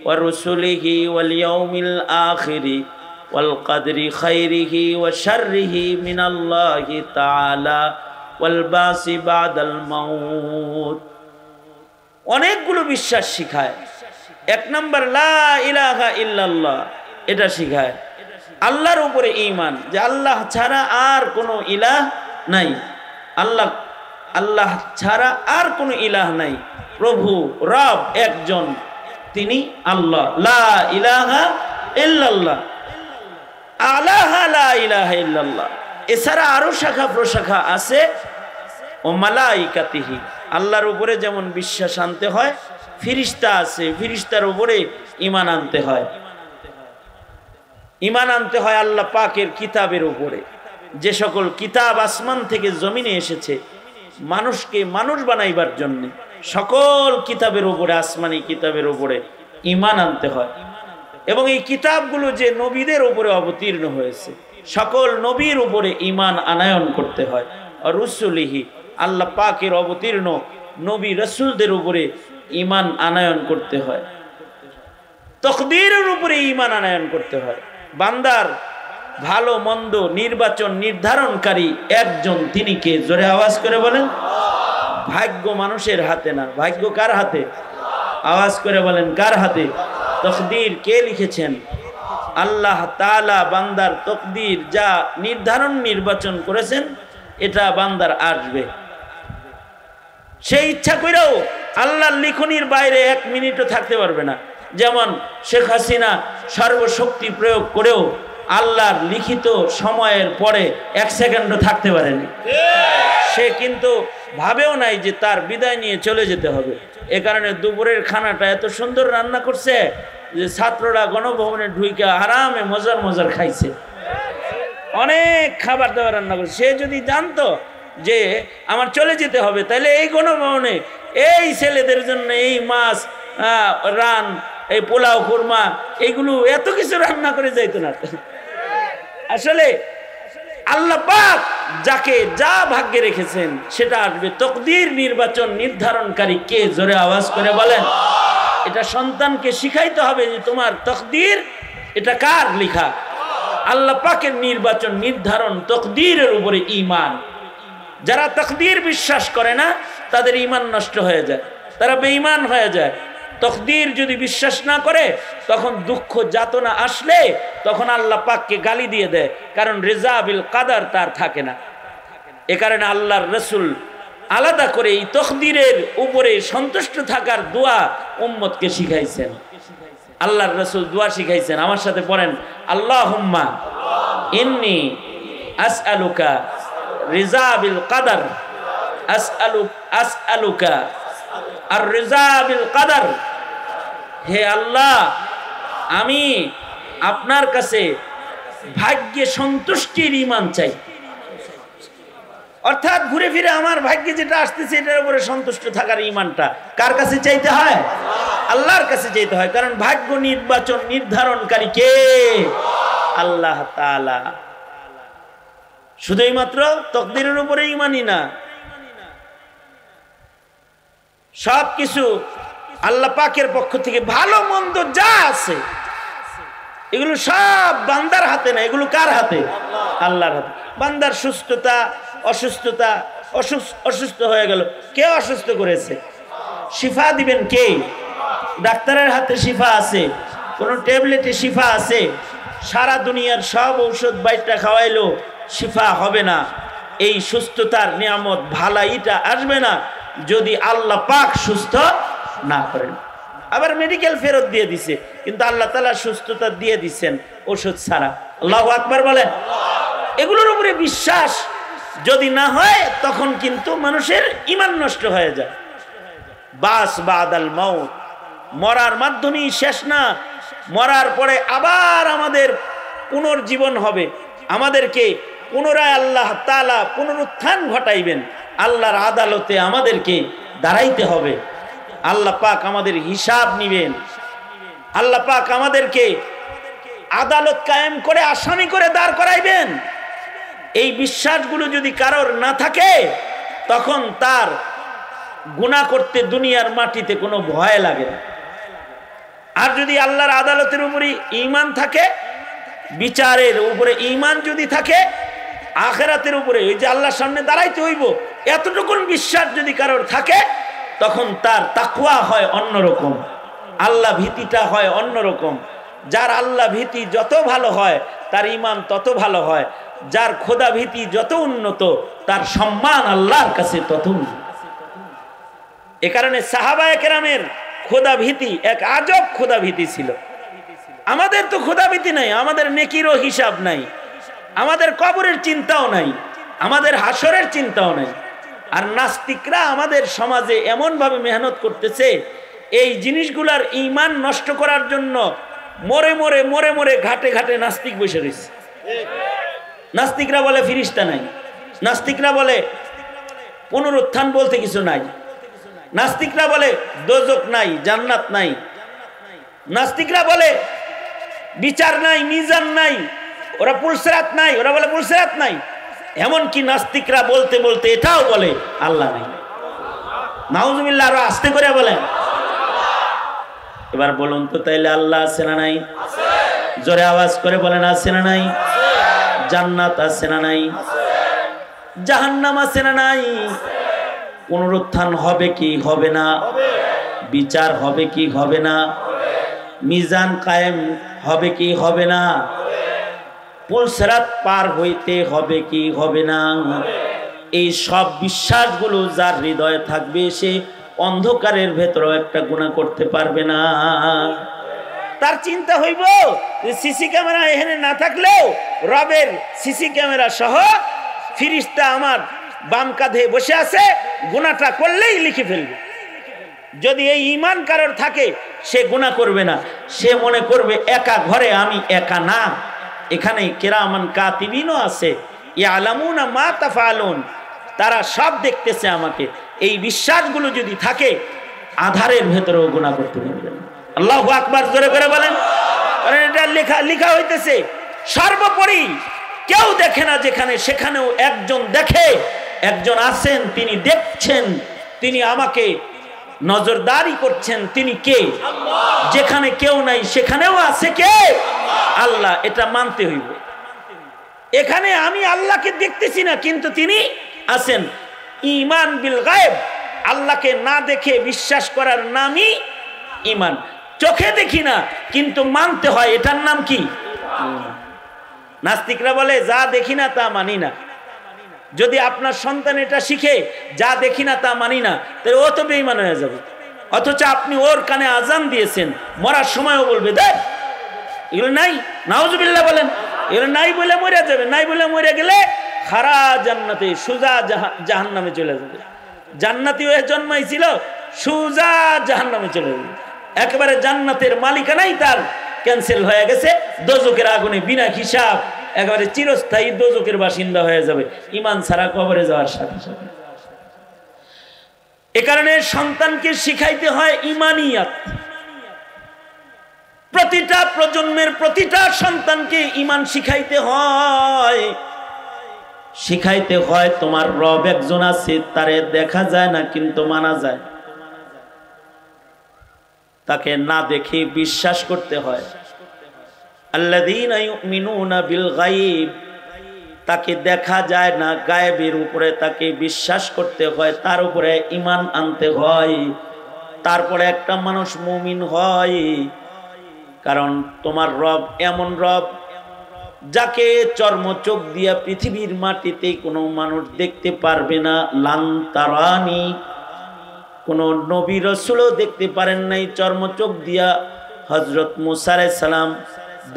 ওয়া রুসুলিহি ওয়াল ইয়াউমিল আখিরি ওয়াল কদরি খাইরিহি ওয়া শাররিহি মিনাল্লাহি তাআলা ওয়াল বাসি বাদাল মাউত। অনেকগুলো বিশ্বাস শিখায়। 1 নাম্বার লা ইলাহা ইল্লাল্লাহ, এটা শিখায়। আল্লাহর উপরে ঈমান, যে আল্লাহ ছাড়া আর কোনো ইলাহ নাই, আল্লাহ ছাড়া আর কোনো ইলাহ নাই, প্রভু রব একজন, তিনি আল্লাহ। লা ইলাহা ইল্লাল্লাহ, আলাহা লা ইলাহা ইল্লাল্লাহ। এছাড়া আরো শাখা প্রশাখা আছে। ও মালাইকাতিহি, আল্লাহর উপরে যেমন বিশ্বাস আনতে হয়, ফিরিস্তা আছে, ফিরিস্তার উপরে ঈমান আনতে হয়। ঈমান আনতে হয় আল্লাহ পাকের কিতাবের উপরে, যে সকল কিতাব আসমান থেকে জমিনে এসেছে মানুষকে মানুষ বানাইবার জন্য, সকল কিতাবের উপরে, আসমানি কিতাবের উপরে ঈমান আনতে হয়। এবং এই কিতাবগুলো যে নবীদের উপরে অবতীর্ণ হয়েছে, সকল নবীর উপরে ঈমান আনায়ন করতে হয়। আর রুসুলিহি, আল্লাহ পাকের অবতীর্ণ নবী রাসূলদের উপরে ঈমান আনায়ন করতে হয়। তাকদীরের উপরে ঈমান আনায়ন করতে হয়। বান্দার ভালো মন্দ নির্বাচন নির্ধারণকারী একজন, তিনি কে? জোরে আওয়াজ করে বলেন। ভাগ্য মানুষের হাতে না, ভাগ্য কার হাতে? আওয়াজ করে বলেন, কার হাতে? তাকদীর কে লিখেছেন? আল্লাহ তাআলা বান্দার তাকদীর যা নির্ধারণ নির্বাচন করেছেন, এটা বান্দার আসবে। সেই ইচ্ছা করেও আল্লাহর লিখনির বাইরে 1 মিনিটও থাকতে পারবে না। যেমন শেখ হাসিনা সর্বশক্তি প্রয়োগ করেও আল্লাহর লিখিত সময়ের পরে 1 সেকেন্ডও থাকতে পারেনি। সে কিন্তু ভাবেও নাই যে তার বিদায় নিয়ে চলে যেতে হবে। এ কারণে দুপুরের খানাটা এত সুন্দর রান্না করছে যে ছাত্ররা গণভবনে ঢুইকে আরামে মজার মজার খাইছে। অনেক খাবার দাবার রান্না করছে। সে যদি জানতো যে আমার চলে যেতে হবে, তাহলে এই গণভবনে এই ছেলেদের জন্য এই মাছ রান, এই পোলাও কুরমা, এইগুলো এত কিছু রান্না করে যাইতো না। আসলে আল্লাহ পাক যাকে যা ভাগ্যে রেখেছেন সেটা আসবে। তকদির নির্বাচন নির্ধারণকারী কে? জোরে আওয়াজ করে বলেন। এটা সন্তানকে শিখাইতে হবে যে তোমার তকদির এটা কার লেখা? আল্লাহ পাকের নির্বাচন নির্ধারণ, তকদিরের উপরে ঈমান। যারা তকদির বিশ্বাস করে না তাদের ঈমান নষ্ট হয়ে যায়, তারা বেঈমান হয়ে যায়। তকদির যদি বিশ্বাস না করে তখন দুঃখ যাতনা আসলে তখন আল্লাহ পাককে গালি দিয়ে দেয়, কারণ রেজা বিল কাদার তার থাকে না। এ কারণে আল্লাহর রাসূল আলাদা করে এই তকদিরের উপরে সন্তুষ্ট থাকার দোয়া উম্মতকে শিখাইছেন। আল্লাহর রাসূল দোয়া শিখাইছেন, আমার সাথে পড়েন, আল্লাহুম্মা ইন্নী আসআলুকা রিজা বিল কাদার, আসআলুকা আর রিজা বিল কাদার। হে আল্লাহ, আমি আপনার কাছে ভাগ্যে সন্তুষ্টির ঈমান চাই। অর্থাৎ ঘুরে ফিরে আমার ভাগ্যে যেটা আসতেছে এটার উপরে সন্তুষ্ট থাকার ঈমানটা কার কাছে চাইতে হয়? আল্লাহর কাছে চাইতে হয়। কারণ ভাগ্য নির্বাচন নির্ধারণকারী কে? আল্লাহ তাআলা। শুধুই মাত্র তকদিরের উপরে ঈমানই না, সবকিছু আল্লাহ পাকের পক্ষ থেকে ভালো মন্দ যা আছে এগুলো সব বান্দার হাতে না, এগুলো কার হাতে? আল্লাহর হাতে। বান্দার সুস্থতা অসুস্থতা, অসুস্থ হয়ে গেল, কে অসুস্থ করেছে? শিফা দিবেন কে? ডাক্তারের হাতে শিফা আছে? কোন ট্যাবলেটে শিফা আছে? সারা দুনিয়ার সব ঔষধ বাইটা খাওয়াইলো শিফা হবে না। এই সুস্থতার নিয়ামত ভালাইটা আসবে না যদি আল্লাহ পাক সুস্থ না করেন। আবার মেডিকেল ফেরত দিয়ে দিছে, কিন্তু আল্লাহ তাআলা সুস্থতা দিয়ে দিচ্ছেন ওষুধ ছাড়া। আল্লাহু আকবার বলেন। এগুলোর উপরে বিশ্বাস যদি না হয় তখন কিন্তু মানুষের ঈমান নষ্ট হয়ে যায়। বাস বাদাল মাউত, মরার মাধ্যমেই শেষ না, মরার পরে আবার আমাদের পুনর্জীবন হবে। আমাদেরকে পুনরায় আল্লাহ তাআলা পুনরুত্থান ঘটাইবেন, আল্লাহর আদালতে আমাদেরকে দাঁড়াইতে হবে। আল্লাহ পাক আমাদের হিসাব নিবেন, আল্লাহ পাক আমাদেরকে আদালত কায়েম করে আসামি করে দাঁড় করাইবেন। এই বিশ্বাসগুলো যদি কারোর না থাকে তখন তার গুনাহ করতে দুনিয়ার মাটিতে কোনো ভয় লাগে না। আর যদি আল্লাহর আদালতের উপরে ঈমান থাকে, বিচারের উপরে ঈমান যদি থাকে, আখিরাতের উপরে ওই যে আল্লাহর সামনে দাঁড়াইতে হইব এতটুকুন বিশ্বাস যদি কারোর থাকে তখন তার তাকওয়া হয় অন্যরকম, আল্লাহ ভীতিটা হয় অন্যরকম। যার আল্লাহ ভীতি যত ভালো হয় তার ঈমান তত ভালো হয়। যার খোদা ভীতি যত উন্নত তার সম্মান আল্লাহর কাছে তত উন্নত। এ কারণে সাহাবায়ে কেরামের খোদা ভীতি এক আজব খোদা ভীতি ছিল। আমাদের তো খোদা ভীতি নাই, আমাদের নেকিরও হিসাব নাই, আমাদের কবরের চিন্তাও নাই, আমাদের হাসরের চিন্তাও নাই। আর নাস্তিকরা আমাদের সমাজে এমন ভাবে মেহনত করতেছে এই জিনিসগুলার ঈমান নষ্ট করার জন্য। মরে মরে মরে মরে ঘাটে ঘাটে নাস্তিক বসে রয়েছে। নাস্তিকরা বলে ফিরিস্তা নাই, নাস্তিকরা বলে পুনরুত্থান বলতে কিছু নাই, নাস্তিকরা বলে দোজক নাই, জান্নাত নাই, নাস্তিকরা বলে বিচার নাই, মিজান নাই, ওরা পুলসিরাত নাই, ওরা বলে পুলসিরাত নাই। এমনকি নাস্তিকরা বলতে বলতে এটাও বলে আল্লাহ নাই। নাউজুবিল্লাহ, আরো আস্তে করে বলেন। এবার বলুন তো তাইলে আল্লাহ আছে না নাই? জোরে আওয়াজ করে বলেন, আছে না নাই? জান্নাত আছে না নাই? জাহান্নাম আছে না নাই? পুনরুত্থান হবে কি হবে না? বিচার হবে কি হবে না? মিজান কায়েম হবে কি হবে না? পুলসিরাত পার হইতে হবে কি হবে না? এই সব বিশ্বাসগুলো যার হৃদয়ে থাকবে সে অন্ধকারের ভেতরে একটা গুনাহ করতে পারবে না। তার চিন্তা হইব যে সিসি ক্যামেরা এখানে না থাকলেও রবের সিসি ক্যামেরা সহ ফিরিস্তা আমার বাম কাঁধে বসে আছে, গুনাহটা করলেই লিখে ফেলবে। যদি এই ঈমান কারোর থাকে সে গুনাহ করবে না, সে মনে করবে একা ঘরে আমি একা না, এখানে কিরামান কাতিবিনও আছে, ইয়ালামুনা মা তাফআলুন, তারা সব দেখতেছে আমাকে। এই বিশ্বাসগুলো যদি থাকে আধারের ভেতরেও গুনাহ করতে পারবে না। আল্লাহু আকবার, জোরে করে বলেন। কারণ এটা লেখা হইতেছে সর্বোপরি কেউ দেখে না যেখানে, সেখানেও একজন দেখে, একজন আছেন, তিনি দেখছেন, তিনি আমাকে নজরদারি করছেন। তিনি কে? যেখানে কেউ নাই সেখানেও আছে কে? আল্লাহ। এটা মানতে হইব। এখানে আমি আল্লাহকে দেখতেছি না কিন্তু তিনি আছেন। ঈমান বিল গায়ব, আল্লাহকে না দেখে বিশ্বাস করার নামই ঈমান। চোখে দেখি না কিন্তু মানতে হয়, এটার নাম কি? নাস্তিকরা বলে যা দেখি না তা মানি না। যদি আপনার সন্তান এটা শিখে যা দেখি না তা মানি না, তাহলে ও তো বেঈমান হয়ে যাবে। অথচ আপনি ওর কানে আজান দিয়েছেন, মরার সময়ও বলবে দেখ এগুলো নাই, নাউজুবিল্লাহ বলেন, এগুলো নাই বলে মরে যাবে। নাই বলে মরে গেলে খারা জান্নাতে, সুজা জাহান্নামে চলে যাবে। জান্নাতি হয়ে জন্মাইছিল, সুজা জাহান্নামে চলে যাবে। একেবারে জান্নাতের মালিকানাই তার ক্যান্সেল হয়ে গেছে। দোজখের আগুনে বিনা হিসাব একেবারে চিরস্থায়ী দোজখের বাসিন্দা হয়ে যাবে ঈমান ছাড়া কবরে যাওয়ার সাথে সাথে। এ কারণে সন্তানকে শিখাইতে হয় ঈমানিয়াত। প্রতিটা প্রজন্মের প্রতিটা সন্তানকে ঈমান শিখাইতে হয়। শিখাইতে হয় তোমার রব একজন আছে, তারে দেখা যায় না কিন্তু মানা যায়। তাকে না দেখে বিশ্বাস করতে হয়। আল্লাযীনা ইউমিনুনা বিল গায়ব, তাকে দেখা যায় না, গায়েবের উপরে তাকে বিশ্বাস করতে হয়, তার উপরে ঈমান আনতে হয়, তারপরে একটা মানুষ মুমিন হয়। কারণ তোমার রব এমন রব যাকে চর্মচোখ দিয়া পৃথিবীর মাটিতে কোনো মানুষ দেখতে পারবে না। লান তারানি, কোনো নবী রাসূলও দেখতে পারেন নাই চর্মচোখ দিয়া। হযরত মুসা আলাইহিস সালাম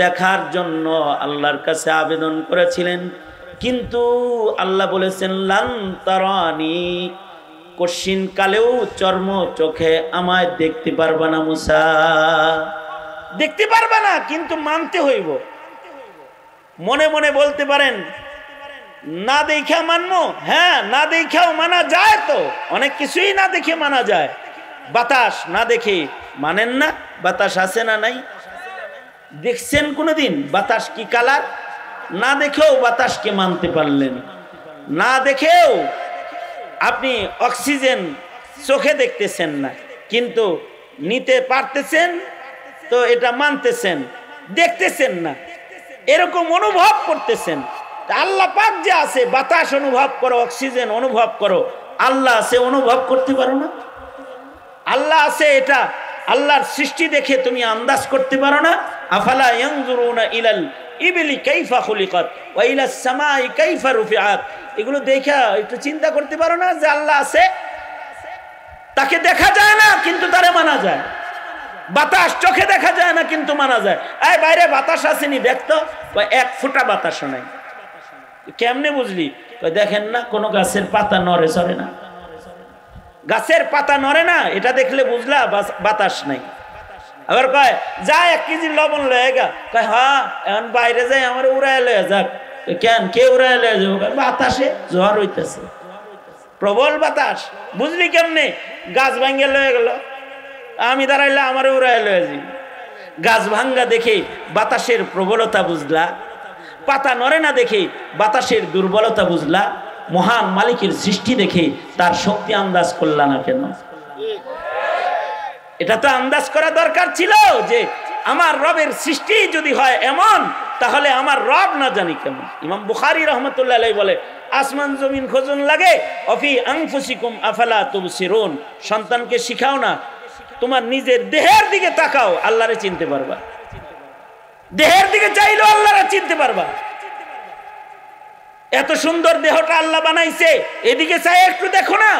দেখার জন্য আল্লাহর কাছে আবেদন করেছিলেন, কিন্তু আল্লাহ বলেছেন লান তারানি, কশিন কালেও চর্ম চোখে আমায় দেখতে পারবা না মুসা, দেখতে পারবা না, কিন্তু মানতে হইব। মনে মনে বলতে পারেন না দেখা মানবো, হ্যাঁ না দেখাও মানা যায়, তো অনেক কিছুই না দেখে মানা যায়। বাতাস না দেখে মানেন না? বাতাস আছে না নাই? দেখছেন কোনদিন বাতাস কি কালার? না দেখেও বাতাসকে মানতে পারলেন। না দেখেও আপনি অক্সিজেন চোখে দেখতেছেন না কিন্তু নিতে পারতেছেন, তো এটা মানতেছেন। দেখতেছেন না, এরকম অনুভব করতেছেন। আল্লাহ পাক যে আছে, বাতাস অনুভব করো, অক্সিজেন অনুভব করো, আল্লাহ আছে অনুভব করতে পারো না? আল্লাহ আছে এটা আল্লাহর সৃষ্টি দেখে তুমি আন্দাজ করতে পারো না? আফালা ইয়ানজুরুনা ইলাল ইবলি কাইফা খুলিকাত ওয়া ইলাস সামাই কাইফা রুফিআত, এগুলো দেখা একটু চিন্তা করতে পারো না যে আল্লাহ আছে? তাকে দেখা যায় না কিন্তু তারে মানা যায়। বাতাস চোখে দেখা যায় না কিন্তু মানা যায়। এই বাইরে বাতাস আসেনি দেখতো, এক ফোঁটা বাতাসও নাই। কেমনে বুঝলি? দেখেন না কোনো গাছের পাতা নড়ে চড়ে না, গাছের পাতা নড়ে না, এটা দেখলে বুঝলা বাতাস নাই। আবার কয় যা 1 কেজি লবণ লয়ে গা, কয় হ্যাঁ এখন বাইরে যাই আমার উড়ায় লয়ে যাক। কেন কে উড়ায় লয়ে যাবো? বাতাসে ঝড় হইতেছে, প্রবল বাতাস। বুঝলি কেমনে? গাছ ভাঙ্গে লয়ে গেল, আমি দাঁড়াইলে আমার উড়ায় লয়ে যাই। গাছ ভাঙ্গা দেখে বাতাসের প্রবলতা বুঝলা, পাতা নড়ে না দেখে বাতাসের দুর্বলতা বুঝলা, মহান মালিকের সৃষ্টি দেখে তার শক্তি আন্দাজ করলা না কেন? এটা তো আন্দাজ করা দরকার ছিল যে আমার রবের সৃষ্টি যদি হয় এমন, তাহলে আমার রব না জানি কেমন। ইমাম বুখারী রাহমাতুল্লাহ আলাইহি বলে আসমান জমিন খোঁজন লাগে, অফি আনফুসিকুম আফালা তুবসিরুন, সন্তানকে শিখাও না, তোমার নিজের দেহের দিকে তাকাও, আল্লাহরে চিনতে পারবা। দেহের দিকে চাইলেও আল্লাহরে চিনতে পারবা। এত সুন্দর দেহটা আল্লাহ বানাইছে, এদিকে চাই একটু দেখো না।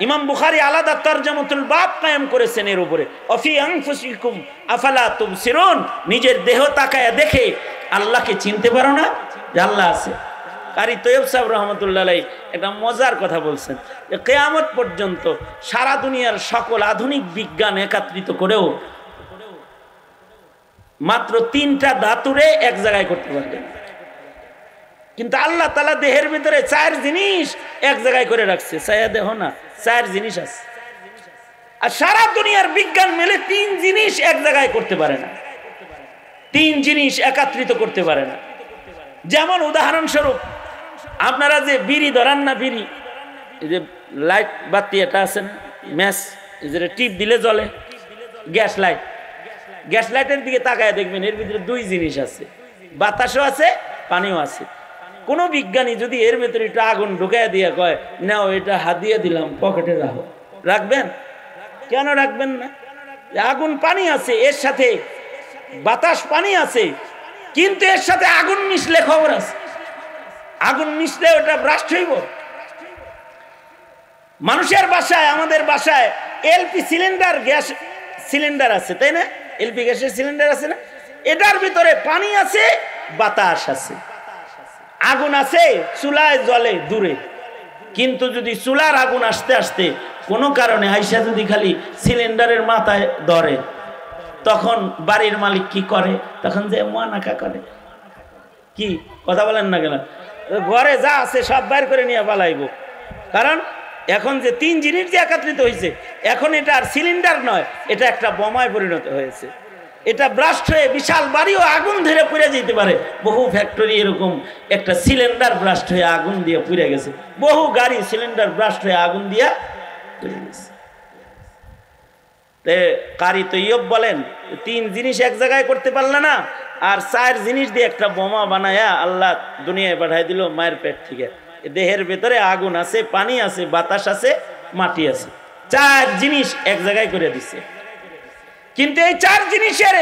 ইমাম বুখারী আলাদা তরজমাতুল বাব কায়েম করেছেন এর উপরে, অফি আনফুসিকুম আফালা তুবসিরুন, নিজের দেহ তাকায়া দেখে আল্লাহকে চিনতে পারো না যে আল্লাহ আছে। কারি তৈয়ব সাহেব রহমতুল্লাহ আলাইহি একটা মজার কথা বলছেন যে কিয়ামত পর্যন্ত সারা দুনিয়ার সকল আধুনিক বিজ্ঞান একত্রিত করেও মাত্র 3টা ধাতুরে এক জায়গায় করতে পারবে, কিন্তু আল্লাহ তাআলা দেহের ভিতরে 4 জিনিস এক জায়গায় করে রাখছে। ছায়া দেহ না, 4 জিনিস আছে। আর সারা দুনিয়ার বিজ্ঞান মিলে 3 জিনিস এক জায়গায় করতে পারে না, 3 জিনিস একত্রিত করতে পারে না। যেমন উদাহরণস্বরূপ আপনারা যে বিড়ি ধরান না, বিড়ি এই যে লাইট বাতি এটা আছে না, ম্যাচ যেটা টিপ দিলে জ্বলে, গ্যাস লাইট, গ্যাস লাইটের দিকে তাকায় দেখবেন এর ভিতরে 2 জিনিস আছে, বাতাসও আছে পানিও আছে। কোন বিজ্ঞানী যদি এর ভিতরে একটু আগুন ঢুকায় দিয়ে কয় নাও এটা হাত দিয়ে দিলাম পকেটে রাখো, রাখবেন? কেন রাখবেন না? আগুন পানি আছে, এর সাথে বাতাস পানি আছে, কিন্তু এর সাথে আগুন মিশলে খবর আছে, আগুন মিশলে ওটা ব্রাস্ট হইব। মানুষের বাসায়, আমাদের বাসায় এলপি সিলিন্ডার, গ্যাস সিলিন্ডার আছে, তাই না? এলপি গ্যাসের সিলিন্ডার আছে না? এটার ভিতরে পানি আছে, বাতাস আছে, আগুন আছে, চুলায় জ্বলে দূরে। কিন্তু যদি চুলার আগুন আসতে আসতে কোনো কারণে আইসা যদি খালি সিলিন্ডারের মাথায় ধরে, তখন বাড়ির মালিক কি করে? তখন যে মানাকা করে, কি কথা বলেন না কেন? ঘরে যা আছে সব বাইর করে নিয়ে পালাইব। কারণ এখন যে 3 জিনিস যে একত্রিত হয়েছে, এখন এটা আর সিলিন্ডার নয়, এটা একটা বোমায় পরিণত হয়েছে। এটা ব্রাস্ট হয়ে বিশাল বাড়িও আগুন ধরে পুড়ে যেতে পারে। বহু ফ্যাক্টরি এরকম একটা সিলিন্ডার ব্রাস্ট হয়ে আগুন দিয়ে পুড়ে গেছে, বহু গাড়ি সিলিন্ডার ব্রাস্ট হয়ে আগুন দিয়ে পুড়ে গেছে। কারি তৈয়ব বলেন 3 জিনিস এক জায়গায় করতে পারল না, আর 4 জিনিস দিয়ে একটা বোমা বানায়া আল্লাহ দুনিয়ায় পাঠাই দিল মায়ের পেট থেকে। দেহের ভেতরে আগুন আছে, পানি আছে, বাতাস আছে, মাটি আছে, 4 জিনিস এক জায়গায় করে দিছে। কিন্তু এই 4 জিনিসের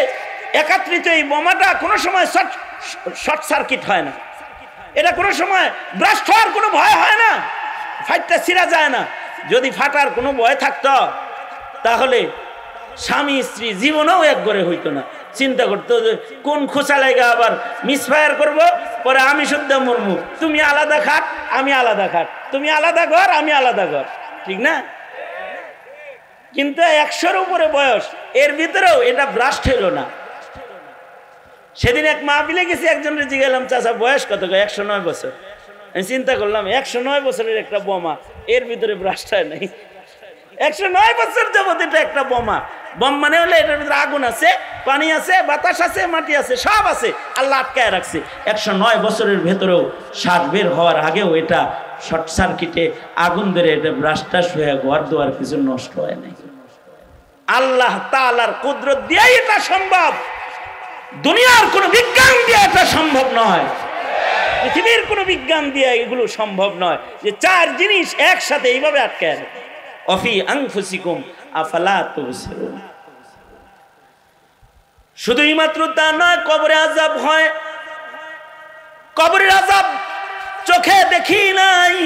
একত্রিত এই বোমাটা কোনো সময় শর্ট সার্কিট হয় না, এটা কোনো সময় ব্রাস্ট হওয়ার কোনো ভয় হয় না, ফাইটটা ছিঁড়া যায় না। যদি ফাটার কোনো ভয় থাকতো তাহলে স্বামী স্ত্রী জীবনেও এক ঘরে হইতো না। চিন্তা করতো যে কোন খোঁচা লাগা আবার মিসফায়ার করবো, পরে আমি শুদ্ধ মরমু, তুমি আলাদা খাট আমি আলাদা খাট, তুমি আলাদা ঘর আমি আলাদা ঘর, ঠিক না? কিন্তু 100-র উপরে বয়স, এর ভিতরেও এটা ব্রাস্ট হইল না। সেদিন এক মাহফিলে গেছি, একজনের জিজ্ঞাসা, চাচা বয়স কত? 109 বছর। আমি চিন্তা করলাম 109 বছরের একটা বোমা, এর ভিতরে ব্রাস্ট হয় নাই। 109 বছর যাবত এটা একটা বোমা। বম মানে হলে এটার ভিতরে আগুন আছে, পানি আছে, বাতাস আছে, মাটি আছে, সব আছে, আল্লাহ আটকায় রাখছে। 109 বছরের ভেতরেও শ্বাস বের হওয়ার আগেও এটা শর্ট সার্কিটে আগুন ধরে এটা ব্রাস্টাস হয়ে ঘর দুয়ার কিছু নষ্ট হয় নাই। আল্লাহ তাআলার কুদরত দিয়ে এটা সম্ভব, দুনিয়ার কোন বিজ্ঞান দিয়ে এটা সম্ভব নয়, পৃথিবীর কোন বিজ্ঞান দিয়ে এগুলো সম্ভব নয় যে 4 জিনিস একসাথে এইভাবে আটকায় রাখে। অফি আনফুসিকুম আফালা তুবসিরুন। শুধুই মাত্র তা নয়, কবরে আযাব হয়। কবরের আযাব চোখে দেখি নাই,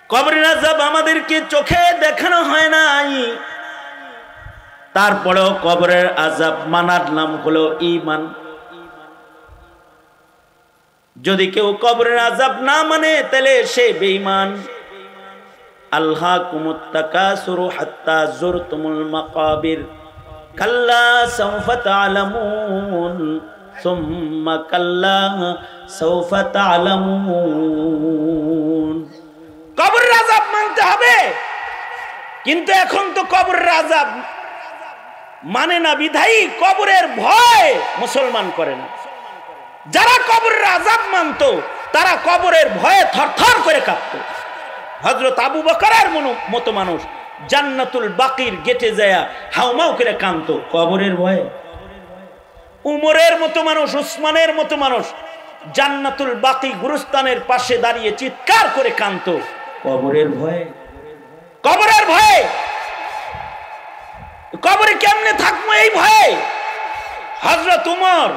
কবরের আযাব আমাদেরকে চোখে দেখানো হয় নাই, তারপরেও কবরের আযাব মানার নাম হলো ঈমান। যদি কেউ কবরের আযাব না মানে তাহলে সে বেঈমান। আলহাকুমুত তাকাসুরু হাত্তা যুরতুমুল মাকাবির কাল্লা সাওফা তা'লামুন সুম্মা কাল্লা সাওফা তা'লামুন। কবরের আযাব মানতে হবে, কিন্তু এখন তো কবরের আযাব মানে না, বিধায়ী কবরের ভয় মুসলমান করে না। যারা কবরের আযাব মানতো তারা কবরের ভয়ে থরথর করে কাঁপতো। হযরত আবু বকরের মতো মানুষ জান্নাতুল বাকির গেটে যায় হাউমাউ করে কাঁদতো কবরের ভয়ে। উমরের মতো মানুষ, উসমানের মতো মানুষ জান্নাতুল বাকি গুরুস্তানের পাশে দাঁড়িয়ে চিৎকার করে কাঁদতো কবরের ভয়ে। কবরের ভয়ে, কবরে কেমনে থাকবো এই ভয়ে। হযরত উমর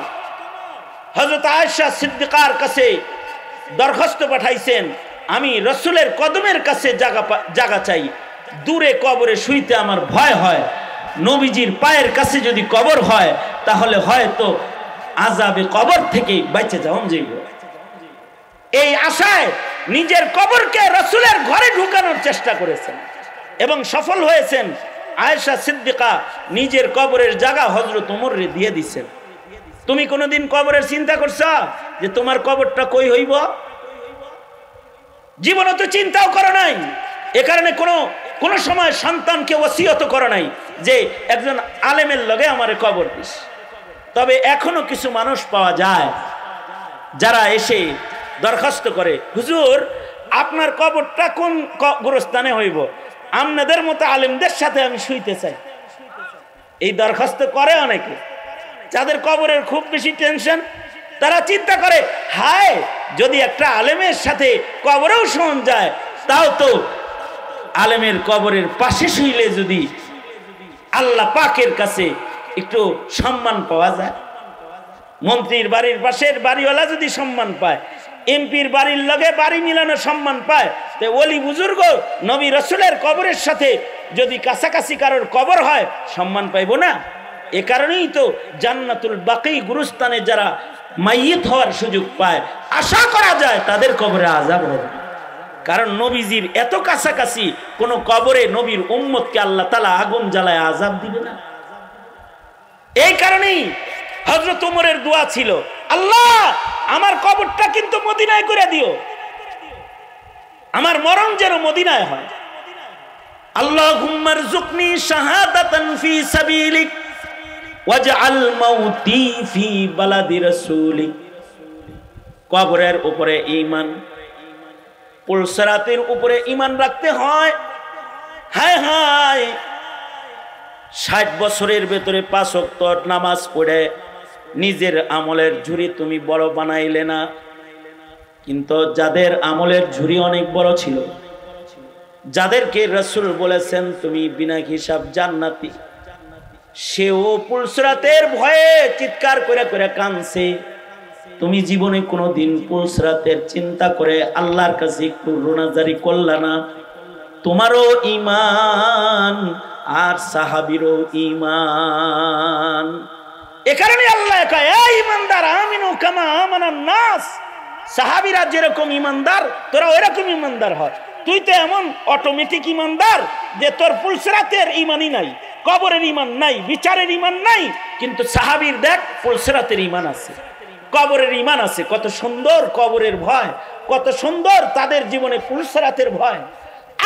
হযরত আয়েশা সিদ্দিকার কাছে দরখাস্ত পাঠাইছেন, আমি রসুলের কদমের কাছে জায়গা চাই, দূরে কবরে শুইতে আমার ভয় হয়। নবীজির পায়ের কাছে যদি কবর হয় তাহলে হয়তো আযাবে কবর থেকে বেঁচে যাওয়া যাইব। এই আশায় নিজের কবরকে রসুলের ঘরে ঢুকানোর চেষ্টা করেছেন এবং সফল হয়েছেন। আয়েশা সিদ্দিকা নিজের কবরের জায়গা হযরত ওমরকে দিয়ে দিয়েছেন। তুমি কোনোদিন কবরের চিন্তা করছো যে তোমার কবরটা কই হইব? জীবনে তো চিন্তাও করো নাই। এ কারণে কোনো সময় সন্তানকে ওসিয়ত করো নাই যে একজন আলেমের লগে আমারে কবর দিস। তবে এখনো কিছু মানুষ পাওয়া যায় যারা এসে দরখাস্ত করে, হুজুর আপনার কবরটা কোন গোরস্থানে হইব, আপনাদের মতো আলেমদের সাথে আমি শুইতে চাই। এই দরখাস্ত করে অনেকে, যাদের কবরের খুব বেশি টেনশন। তারা চিন্তা করে, হায় যদি একটা আলেমের সাথে কবরেও শোন যায়, তাও তো আলেমের কবরের পাশে শুইলে যদি আল্লাহ পাকের কাছে একটু সম্মান পাওয়া যায়। মন্ত্রীর বাড়ির পাশের বাড়িওয়ালা যদি সম্মান পায়, এমপির বাড়ির লগে বাড়ি মিলানো সম্মান পায়, তো ওলি বুজুর্গ নবী রসুলের কবরের সাথে যদি কাছাকাছি কারোর কবর হয় সম্মান পাইব না? এ কারণেই তো জান্নাতুল বাকি গুরুস্থানে যারা মাইয়িত হওয়ার সুযোগ পায়, আশা করা যায় তাদের কবরে আযাব হবে। কারণ নবীজির এত কাছাকাছি কোন কবরে নবীর উম্মতকে আল্লাহ তাআলা আগুন জ্বালায় আযাব দিবে না। এই কারণেই হযরত ওমরের দোয়া ছিল, আল্লাহ আমার কবরটা কিন্তু মদিনায় করে দিও, আমার মরণ যেন মদিনায় হয়। আল্লাহুম্মা রযুকনি শাহাদাতান ফি সাবিলিক ওয়াজআল মাউতি ফি বালাদি রাসূলিক। কবরের উপরে ঈমান, পুলসরাতের উপরে ঈমান রাখতে হয়। হায় হায় 60 বছরের ভেতরে 5 ওয়াক্ত নামাজ পড়ে নিজের আমলের ঝুরি তুমি বড় বানাইলে না। কিন্তু যাদের আমলের ঝুরি অনেক বড় ছিল, যাদেরকে রাসূল বলেছেন তুমি বিনা হিসাব জান্নাতি, সেও পুলসরাতের ভয়ে চিৎকার করে করে কাঁদছে। তুমি জীবনে কোনোদিন পুলসরাতের চিন্তা করে আল্লাহর কাছে একটু রোনাজারি করলা না? তোমারও ঈমান আর সাহাবীরও ঈমান। এ কারণে আল্লাহ কয়, এই ঈমানদার আমিনু কামা আমানান নাস। সাহাবীরা যেরকম ঈমানদার তোরা ওইরকম ঈমানদার হ। তুই তো এমন অটোমেটিক ঈমানদার যে তোর পুলসরাতের ঈমানই নাই, কবরের ঈমান নাই, বিচারের ঈমান নাই, কিন্তু সাহাবীর দেখ পুলসরাতের ঈমান আছে, কবরের ঈমান আছে। কত সুন্দর কবরের ভয়, কত সুন্দর তাদের জীবনে পুলসরাতের ভয়।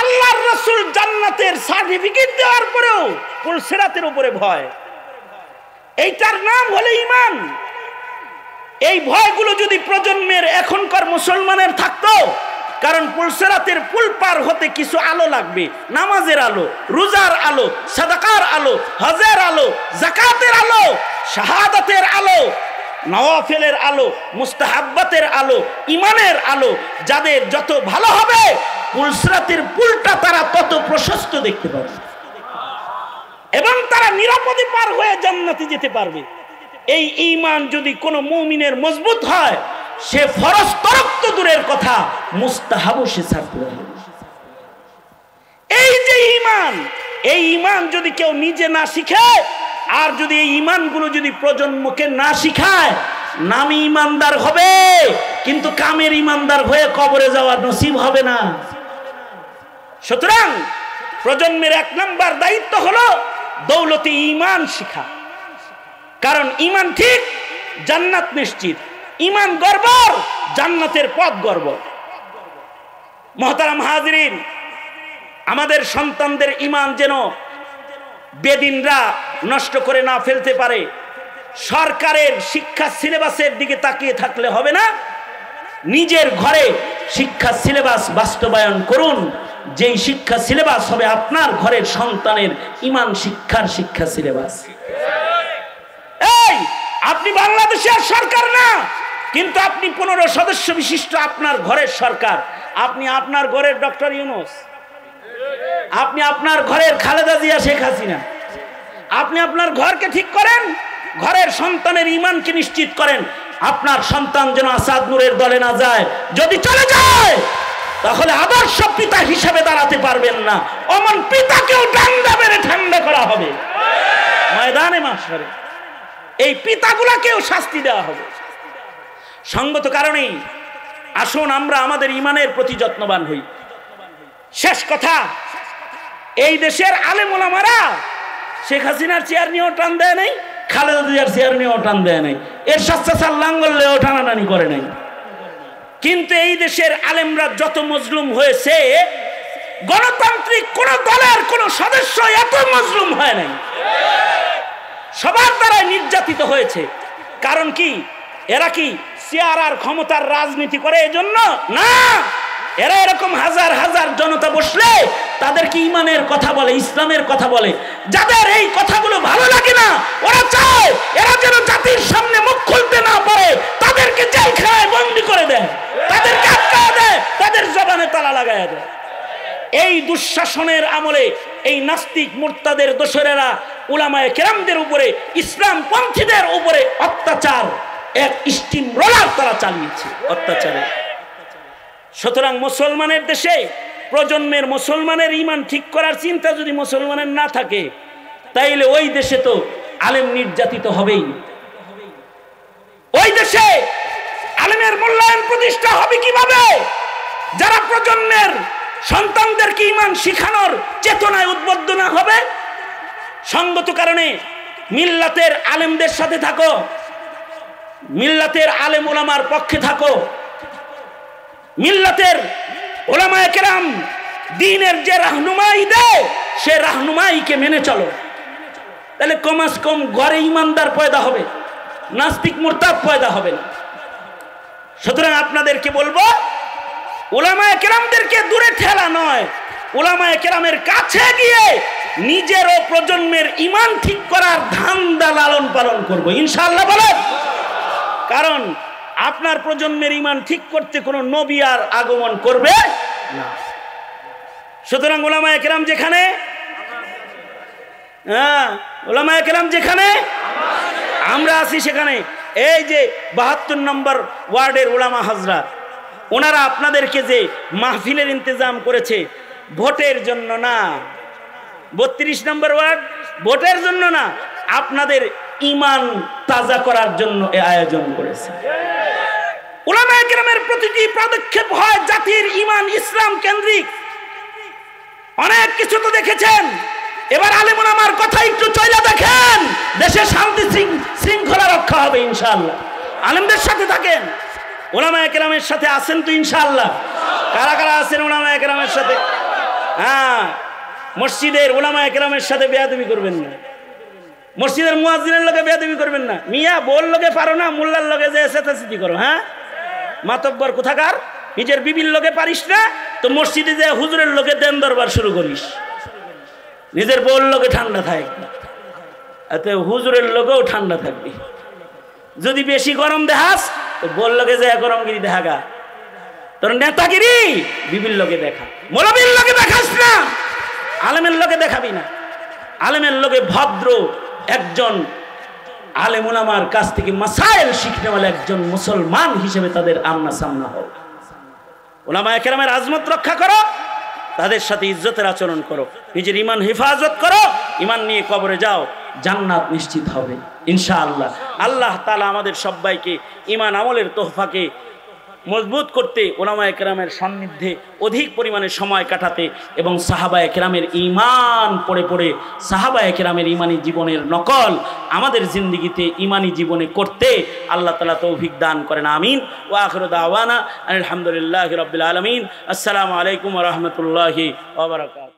আল্লাহর রাসূল জান্নাতের সার্টিফিকেট দেওয়ার পরেও পুলসরাতের উপরে ভয়। এইটার নাম হলো ঈমান। এই ভয়গুলো যদি প্রজন্মের এখনকার মুসলমানের থাকতো, কারণ পুলসরাতের পুল পার হতে কিছু আলো লাগবে, নামাজের আলো, রোজার আলো, সাদাকার আলো, হজের আলো, যাকাতের আলো, শাহাদাতের আলো, নওয়াফিলের আলো, মুস্তাহাব্বাতের আলো, ঈমানের আলো। যাদের যত ভালো হবে পুলসরাতের পুলটা তারা তত প্রশস্ত দেখতে পাবে এবং তারা নিরাপদে পার হয়ে জান্নাতে যেতে পারবে। এই ঈমান যদি কোনো মুমিনের মজবুত হয়, সে ফরজ তরক তো দূরের কথা, মুস্তাহাবও সে ছাড়তে পারবে। এই যে ঈমান, এই ঈমান যদি কেউ নিজে না শিখে, আর যদি এই ঈমানগুলো যদি প্রজন্মকে না শিখায়, নামী ঈমানদার হবে কিন্তু কামের ঈমানদার হয়ে কবরে যাওয়া নসিব হবে না। সুতরাং প্রজন্মের 1 নম্বর দায়িত্ব হলো দৌলতে ঈমান শিখা। কারণ ঈমান ঠিক, জান্নাত নিশ্চিত। ঈমান গর্বর, জান্নাতের পথ গর্বর। মুহতারাম হাজিরিন, আমাদের সন্তানদের ঈমান যেন বেদিনরা নষ্ট করে না ফেলতে পারে, সরকারের শিক্ষা সিলেবাসের দিকে তাকিয়ে থাকলে হবে না। নিজের ঘরে শিক্ষা সিলেবাস বাস্তবায়ন করুন, যেই শিক্ষা সিলেবাস হবে আপনার ঘরের সন্তানের ঈমান শিক্ষার শিক্ষা সিলেবাস। এই আপনি বাংলাদেশের সরকার না, কিন্তু আপনি 15 সদস্য বিশিষ্ট আপনার ঘরের সরকার। আপনি আপনার ঘরের ডক্টর ইউনূস, আপনি আপনার ঘরের খালেদা জিয়া, শেখ হাসিনা। আপনি আপনার ঘরকে ঠিক করেন, ঘরের সন্তানের ঈমানকে নিশ্চিত করেন। আপনার সন্তান যেন আসাদ নূরের দলে না যায়। যদি চলে যায় তাহলে আদর্শ পিতা হিসেবে দাঁড়াতে পারবেন না, অমন পিতাকেও ডান্ডা মেরে ঠান্ডা করা হবে ময়দানে মাশারে। এই পিতাগুলাকেও শাস্তি দেওয়া হবে। সঙ্গত কারণেই আসুন আমরা আমাদের ইমানের প্রতি যত্নবান হই। শেষ কথা, এই দেশের আলেম ওলামারা শেখ হাসিনার চেয়ার নিয়েও টান দেয় নাই, খালেদা জিয়ার চেয়ার নিয়েও টান দেয় নাই, এরশাদ চাচার লাঙ্গলেও টানাটানি করে নাই। কিন্তু এই দেশের আলেমরা যত মজলুম হয়েছে, গণতান্ত্রিক কোন দলের কোন সদস্য এত মজলুম হয় নাই। সবার দ্বারা নির্যাতিত হয়েছে। কারণ কি? এরা কি চেয়ার আর ক্ষমতার রাজনীতি করে এজন্য না। এরা এরকম হাজার হাজার জনতা বসলে তাদেরকে ইমানের কথা বলে, ইসলামের কথা বলে। যাদের এই কথাগুলো ভালো লাগে না, ওরা চায় এরা যেন জাতির সামনে মুখ খুলতে না পারে, তাদেরকে জেলখানায় বন্দী করে দেয়, তাদেরকে আটকায় দেয়, তাদের জবানে তালা লাগায় দেয়। এই দুঃশাসনের আমলে এই নাস্তিক মুরতাদের দোসরেরা উলামায়ে কেরামদের উপরে, ইসলাম পন্থীদের উপরে অত্যাচার, এক স্টিম রোলার তারা চালিয়েছে অত্যাচারে। সুতরাং মুসলমানের দেশে প্রজন্মের মুসলমানের ইমান ঠিক করার চিন্তা যদি মুসলমানের না থাকে, তাইলে ওই দেশে তো আলেম নির্যাতিত হবেই। ওই দেশে আলেমের মূল্যায়ন প্রতিষ্ঠা হবে কিভাবে? যারা প্রজন্মের সন্তানদেরকে ইমান শিখানোর চেতনায় উদ্বুদ্ধ না হবে। সঙ্গত কারণে মিল্লাতের আলেমদের সাথে থাকো, মিল্লাতের আলেম ওলামার পক্ষে থাকো, মিল্লাতের ওলামায়ে কেরাম দ্বীনের যে রাহনুমাই দেয় সে রাহনুমাইকে মেনে চলো। তাহলে কমাস কম ঘরে ইমানদার পয়দা হবে, নাস্তিক মুরতাদ পয়দা হবে না। সুতরাং আপনাদেরকে বলবো, উলামায়ে কেরামদেরকে দূরে ঠেলা নয়, উলামায়ে কেরামের কাছে গিয়ে নিজেরও প্রজন্মের ইমান ঠিক করার ধান্দা লালন পালন করবো ইনশাআল্লাহ বলেন। কারণ আপনার প্রজন্মের ইমান ঠিক করতে কোনো নবী আর আগমন করবে না। সুতরাং উলামায়ে কেরাম যেখানে, উলামায়ে কেরাম যেখানে আমরা আছি সেখানে, এই যে 72 নম্বর ওয়ার্ডের উলামা হাজরাত, ওনারা আপনাদেরকে যে মাহফিলের ইন্তজাম করেছে ভোটের জন্য না, 32 নম্বর ওয়ার্ড ভোটের জন্য না, আপনাদের ইমান তাজা করার জন্য এই আয়োজন করেছে। উলামায়ে কেরামের প্রতিটি পদক্ষেপ হয় জাতির ইমান ইসলাম কেন্দ্রিক। অনেক কিছু তো দেখেছেন, এবার আলেম ওলামার কথা একটু চইলা দেখেন, দেশে শান্তি শৃঙ্খলা রক্ষা হবে ইনশাআল্লাহ। আলেমদের সাথে থাকেন, উলামায়ে কেরামের সাথে আছেন তো ইনশাআল্লাহ? কারা কারা আছেন উলামায়ে কেরামের সাথে? মসজিদের উলামায়ে কেরামের সাথে বেয়াদবি করবেন না, মসজিদের মুয়াজ্জিনের লগে বেয়াদবি করবেন না। মিয়া বল লগে পারো না, মোল্লার লগে যে চেতাচেতি করো। মাতব্বর কোথাকার, নিজের বিবির লগে পারিস না তো মসজিদে যে হুজুরের লগে দেন দরবার শুরু করিস, নিজের বউর লগে ঠান্ডা থাকবি, এতে হুজুরের লগেও ঠান্ডা থাকবি। যদি বেশি গরম দেখাস তো বউর লগে যে গরমগিরি দেখাগা, তোর নেতাগিরি বিবির লগে দেখা, মৌলবীর লগে দেখাস না, আলেমের লগে দেখাবি না। আলেমের লগে ভদ্র একজন আলেম উলামার কাছ থেকে মাসাইল শিখনেওয়ালা একজন মুসলমান হিসেবে তাদের আমনা সামনা হও। উলামায়ে কেরামের আজমত রক্ষা করো, তাদের সাথে ইজ্জতের আচরণ করো, নিজের ইমান হেফাজত করো, ইমান নিয়ে কবরে যাও, জান্নাত নিশ্চিত হবে ইনশাআল্লাহ। আল্লাহ তাআলা আমাদের সবাইকে ইমান আমলের তোহফাকে মজবুত করতে, উলামায়ে কেরামের সান্নিধ্যে অধিক পরিমাণে সময় কাটাতে এবং সাহাবায়ে কেরামের ঈমান পড়ে পড়ে সাহাবায়ে কেরামের ঈমানি জীবনের নকল আমাদের জিন্দেগিতে ঈমানি জীবনে করতে আল্লাহ তাআলা তৌফিক দান করেন। আমিন। ওয়া আখিরু দাওয়ানা আলহামদুলিল্লাহি রাব্বিল আলামিন। আসসালামু আলাইকুম ওয়া রাহমাতুল্লাহি ওয়া বারাকাতুহু।